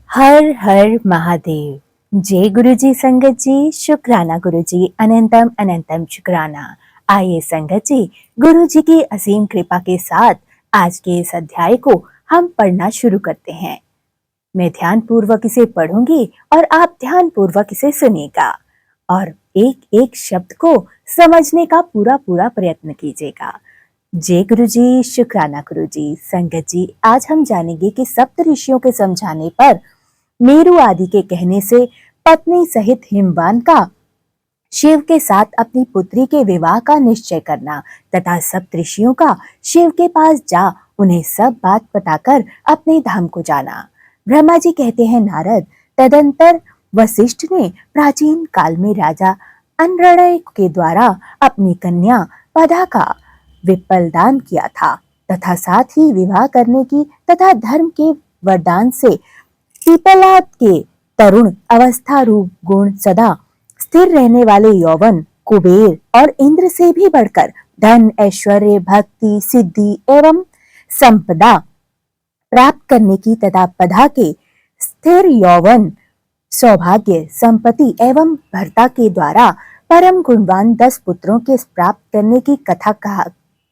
हर हर महादेव। जय गुरु जी संगत जी, शुक्राना गुरु जी, अनंतम अनंतम शुक्राना। आइए संगत जी, गुरु जी की असीम कृपा के साथ आज के इस अध्याय को हम पढ़ना शुरू करते हैं। मैं ध्यान पूर्वक इसे पढ़ूंगी और आप ध्यान पूर्वक इसे सुनिएगा और एक एक शब्द को समझने का पूरा पूरा प्रयत्न कीजिएगा। जय गुरु जी, शुक्राना गुरु जी। संगत जी, आज हम जानेंगे कि सप्त ऋषियों के समझाने पर मेरु आदि के कहने से पत्नी सहित हिमवान का शिव के साथ अपनी पुत्री के विवाह का निश्चय करना तथा सप्तऋषियों का शिव के पास जा उन्हें सब बात बताकर अपने धाम को जाना। ब्रह्मा जी कहते हैं, नारद, तदंतर वशिष्ठ ने प्राचीन काल में राजा अनरणय के द्वारा अपनी कन्या पदा का विप्पल दान किया था तथा साथ ही विवाह करने की तथा धर्म के वरदान से पीपलाद के तरुण अवस्था रूप गुण सदा स्थिर रहने वाले यौवन, कुबेर और इंद्र से भी बढ़कर धन, ऐश्वर्य, भक्ति, सिद्धि एवं संपदा प्राप्त करने की तथा पदा के स्थिर यौवन, सौभाग्य, संपत्ति एवं भर्ता के द्वारा परम गुणवान 10 पुत्रों के प्राप्त करने की कथा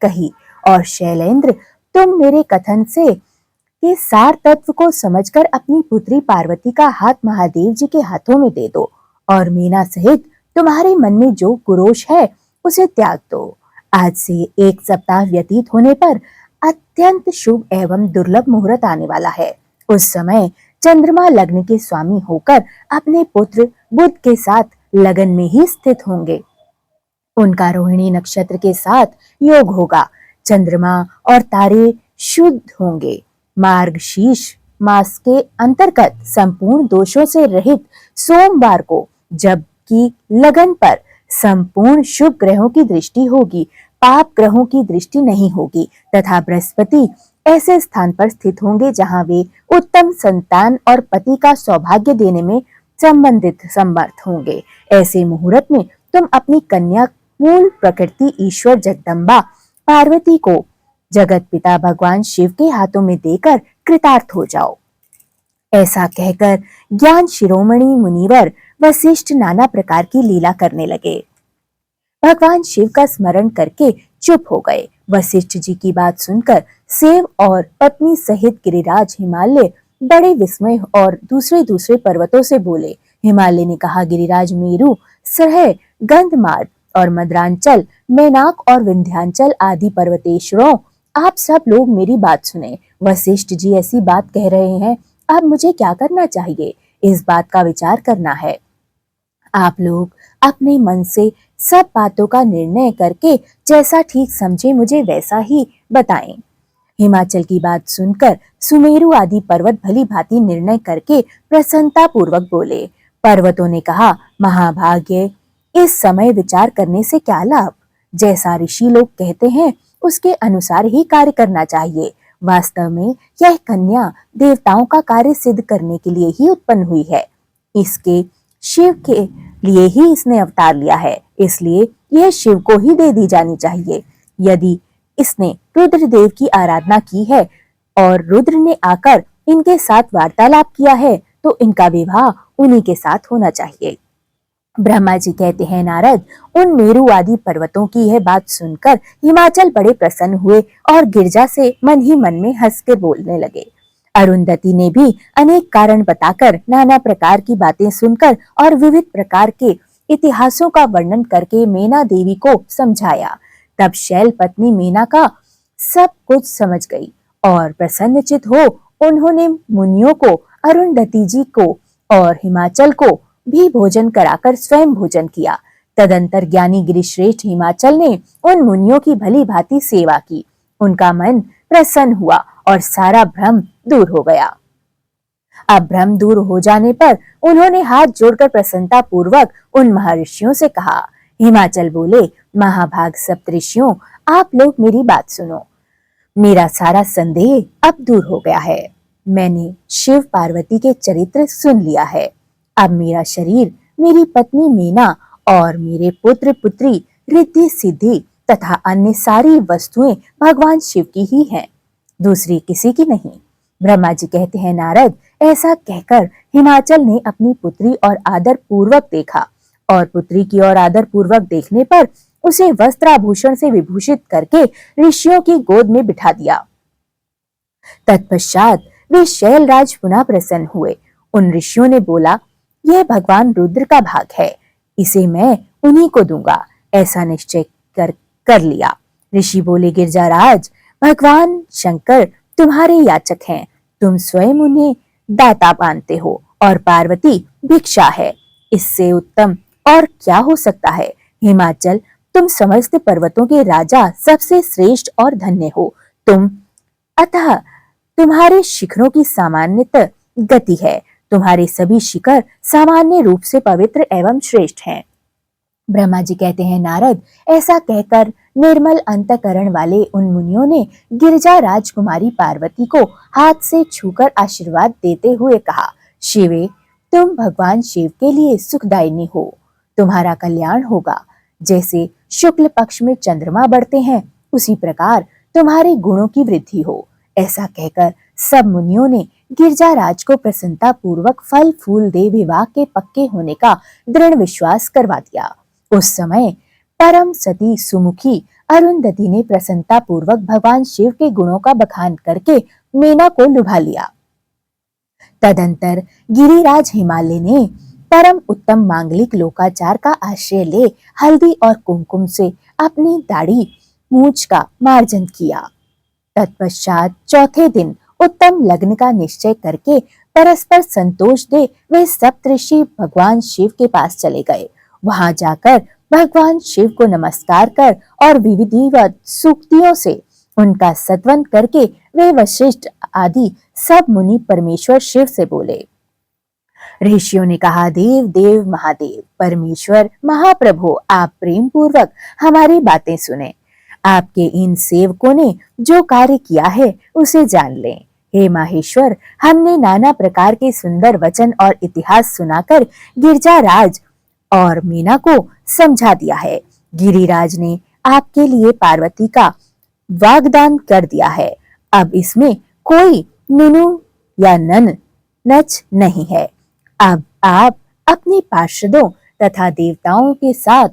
कही। और शैलेंद्र, तुम मेरे कथन से के सार तत्व को समझकर अपनी पुत्री पार्वती का हाथ महादेव जी के हाथों में दे दो और मीना सहित तुम्हारे मन में जो गुरोश है उसे त्याग दो। आज से 1 सप्ताह व्यतीत होने पर अत्यंत शुभ एवं दुर्लभ मुहूर्त आने वाला है। उस समय चंद्रमा लग्न के स्वामी होकर अपने पुत्र बुध के साथ लगन में ही स्थित होंगे। उनका रोहिणी नक्षत्र के साथ योग होगा। चंद्रमा और तारे शुद्ध होंगे। मार्गशीर्ष मास के अंतर्गत संपूर्ण दोषों से रहित सोमवार को, जबकि लगन पर संपूर्ण शुभ ग्रहों की दृष्टि होगी, पाप ग्रहों की दृष्टि नहीं होगी तथा बृहस्पति ऐसे स्थान पर स्थित होंगे जहां वे उत्तम संतान और पति का सौभाग्य देने में संबंधित समर्थ होंगे। ऐसे मुहूर्त में तुम अपनी कन्या मूल प्रकृति ईश्वर जगदम्बा पार्वती को जगत पिता भगवान शिव के हाथों में देकर कृतार्थ हो जाओ। ऐसा कहकर ज्ञान शिरोमणि मुनिवर वशिष्ठ नाना प्रकार की लीला करने लगे। भगवान शिव का स्मरण करके चुप हो गए। वशिष्ठ जी की बात सुनकर सेव और पत्नी सहित गिरिराज हिमालय बड़े विस्मय और दूसरे दूसरे पर्वतों से बोले। हिमालय ने कहा, गिरिराज मेरु, सरह, गंधमार्ग और मद्रांचल, मैनाक और विंध्यांचल आदि पर्वतेश्वरों, आप सब लोग मेरी बात सुने। वशिष्ठ जी ऐसी बात कह रहे हैं, अब मुझे क्या करना चाहिए? इस बात का विचार करना है। आप लोग अपने मन से सब बातों का निर्णय करके जैसा ठीक समझे मुझे वैसा ही बताएं। हिमाचल की बात सुनकर सुमेरु आदि पर्वत भली भांति निर्णय करके प्रसन्नता पूर्वक बोले। पर्वतों ने कहा, महाभाग्य, इस समय विचार करने से क्या लाभ? जैसा ऋषि लोग कहते हैं उसके अनुसार ही कार्य करना चाहिए। वास्तव में यह कन्या देवताओं का कार्य सिद्ध करने के लिए ही उत्पन्न हुई है। इसके शिव के लिए ही इसने अवतार लिया है, इसलिए यह शिव को ही दे दी जानी चाहिए। यदि इसने रुद्रदेव की आराधना की है और रुद्र ने आकर इनके साथ वार्तालाप किया है तो इनका विवाह उन्हीं के साथ होना चाहिए। ब्रह्मा जी कहते हैं, नारद, उन मेरु आदि पर्वतों की यह बात सुनकर हिमाचल बड़े प्रसन्न हुए और गिरजा से मन ही मन में हंस के बोलने लगे। अरुंधति ने भी अनेक कारण बताकर, नाना प्रकार की बातें सुनकर और विविध प्रकार के इतिहासों का वर्णन करके मेना देवी को समझाया। तब शैल पत्नी मेना का सब कुछ समझ गई और प्रसन्नचित हो उन्होंने मुनियों को, अरुंधति जी को और हिमाचल को भी भोजन कराकर स्वयं भोजन किया। तदंतर ज्ञानी गिरिश्रेष्ठ हिमाचल ने उन मुनियों की भली भांति सेवा की। उनका मन प्रसन्न हुआ और सारा भ्रम दूर हो गया। अब भ्रम दूर हो जाने पर उन्होंने हाथ जोड़कर प्रसन्नता पूर्वक उन महर्षियों से कहा। हिमाचल बोले, महाभाग सप्तऋषियों, आप लोग मेरी बात सुनो। मेरा सारा संदेह अब दूर हो गया है। मैंने शिव पार्वती के चरित्र सुन लिया है। अब मेरा शरीर, मेरी पत्नी मीना और मेरे पुत्र पुत्री रिद्धि सिद्धि तथा अन्य सारी वस्तुएं भगवान शिव की ही हैं, दूसरी किसी की नहीं। ब्रह्मा जी कहते हैं नारद, ऐसा कहकर हिमाचल ने अपनी पुत्री और आदर पूर्वक देखा और पुत्री की ओर आदर पूर्वक देखने पर उसे वस्त्राभूषण से विभूषित करके ऋषियों की गोद में बिठा दिया। तत्पश्चात वे शैलराज पुनः प्रसन्न हुए। उन ऋषियों ने बोला, यह भगवान रुद्र का भाग है, इसे मैं उन्हीं को दूंगा। ऐसा निश्चय कर लिया। ऋषि बोले, गिरजाराज, भगवान शंकर तुम्हारे याचक हैं, तुम स्वयं उन्हें दाता मानते हो और पार्वती भिक्षा है। इससे उत्तम और क्या हो सकता है। हिमाचल, तुम समस्त पर्वतों के राजा, सबसे श्रेष्ठ और धन्य हो तुम। अतः तुम्हारे शिखरों की सामान्यतः गति है। तुम्हारे सभी शिखर सामान्य रूप से पवित्र एवं श्रेष्ठ हैं। ब्रह्मा जी कहते हैं नारद, ऐसा कहकर निर्मल अंतकरण वाले उन मुनियों ने गिरिजा राजकुमारी पार्वती को हाथ से छूकर आशीर्वाद देते हुए कहा, शिवे, तुम भगवान शिव के लिए सुखदायिनी हो, तुम्हारा कल्याण होगा। जैसे शुक्ल पक्ष में चंद्रमा बढ़ते हैं, उसी प्रकार तुम्हारे गुणों की वृद्धि हो। ऐसा कहकर सब मुनियों ने गिरजाराज को प्रसन्नता पूर्वक फल फूल दे विवाह के पक्के होने का दृढ़ विश्वास करवा दिया। उस समय परम सती सुमुखी अरुंधति ने प्रसन्नता पूर्वक भगवान शिव के गुणों का बखान करके मीना को लुभा लिया। तदंतर गिरिराज हिमालय ने परम उत्तम मांगलिक लोकाचार का आश्रय ले हल्दी और कुमकुम से अपनी दाढ़ी मूंछ का मार्जन किया। तत्पश्चात चौथे दिन उत्तम लग्न का निश्चय करके परस्पर संतोष दे वे सप्तऋषि भगवान शिव के पास चले गए। वहां जाकर भगवान शिव को नमस्कार कर और विधिवत सूक्तियों से उनका सत्वन करके वे वशिष्ठ आदि सब मुनि परमेश्वर शिव से बोले। ऋषियों ने कहा, देव देव महादेव परमेश्वर महाप्रभु, आप प्रेम पूर्वक हमारी बातें सुने। आपके इन सेवकों ने जो कार्य किया है उसे जान लें। हे माहेश्वर, हमने नाना प्रकार के सुंदर वचन और इतिहास सुनाकर गिरजाराज और मीना को समझा दिया है। गिरिराज ने आपके लिए पार्वती का वाग्दान कर दिया है। अब इसमें कोई नुनु या नच नहीं है। अब आप अपने पार्षदों तथा देवताओं के साथ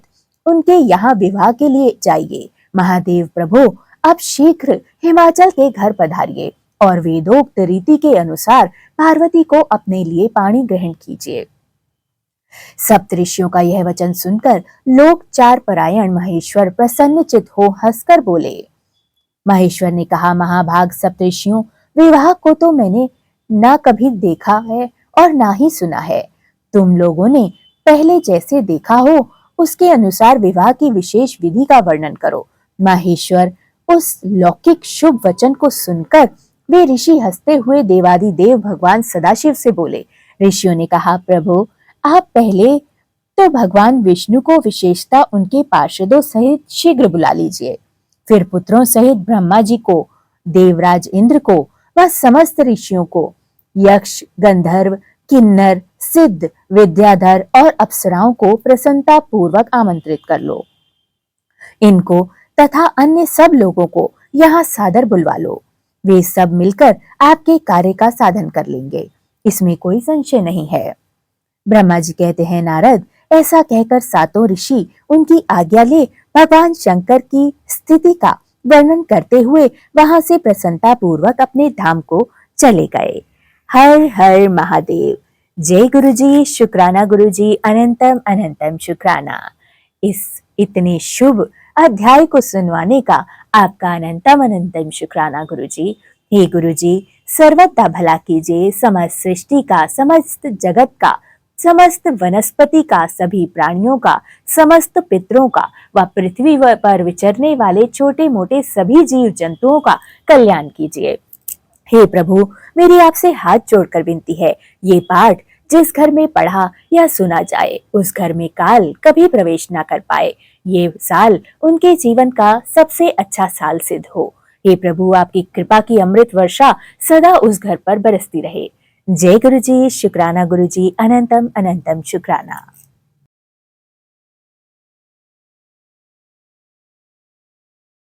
उनके यहाँ विवाह के लिए जाइए। महादेव प्रभु, अब शीघ्र हिमाचल के घर पधारिए और वेदोक्त रीति के अनुसार पार्वती को अपने लिए पाणी ग्रहण कीजिए। सप्तऋषियों का यह वचन सुनकर लोकचार परायण महेश्वर प्रसन्नचित हो हंसकर बोले। महेश्वर ने कहा, महाभाग सप्तऋषियों, विवाह को तो मैंने ना कभी देखा है और ना ही सुना है। तुम लोगों ने पहले जैसे देखा हो उसके अनुसार विवाह की विशेष विधि का वर्णन करो। माहेश्वर उस लौकिक शुभ वचन को सुनकर वे ऋषि हंसते हुए देवादिदेव भगवान सदाशिव से बोले। ऋषियों ने कहा, प्रभु, आप पहले तो भगवान विष्णु को विशेषता उनके पार्षदों सहित शीघ्र बुला लीजिए। फिर पुत्रों सहित ब्रह्मा जी को, देवराज इंद्र को व समस्त ऋषियों को, यक्ष, गंधर्व, किन्नर, सिद्ध, विद्याधर और अप्सराओं को प्रसन्नता पूर्वक आमंत्रित कर लो। इनको तथा अन्य सब लोगों को यहाँ सादर बुलवा लो। वे सब मिलकर आपके कार्य का साधन कर लेंगे, इसमें कोई संशय नहीं है। ब्रह्मा जी कहते हैं, नारद, ऐसा कहकर सातों ऋषि उनकी आज्ञा ले भगवान शंकर की स्थिति का वर्णन करते हुए वहां से प्रसन्नता पूर्वक अपने धाम को चले गए। हर हर महादेव। जय गुरुजी, शुक्राना गुरुजी, अनंतम अनंतम शुक्राना। इस इतने शुभ अध्याय को सुनवाने का आपका अनंतम अनंतम शुक्राना गुरुजी। हे गुरुजी, सर्वदा भला कीजिए समस्त सृष्टि का, समस्त जगत का, समस्त वनस्पति का, सभी प्राणियों का, समस्त पितरों का व पृथ्वी पर विचरने वाले छोटे मोटे सभी जीव जंतुओं का कल्याण कीजिए। हे प्रभु, मेरी आपसे हाथ जोड़कर विनती है, ये पाठ जिस घर में पढ़ा या सुना जाए उस घर में काल कभी प्रवेश ना कर पाए। ये साल उनके जीवन का सबसे अच्छा साल सिद्ध हो। हे प्रभु, आपकी कृपा की अमृत वर्षा सदा उस घर पर बरसती रहे। जय गुरुजी, शुक्राना गुरुजी, अनंतम अनंतम शुक्राना।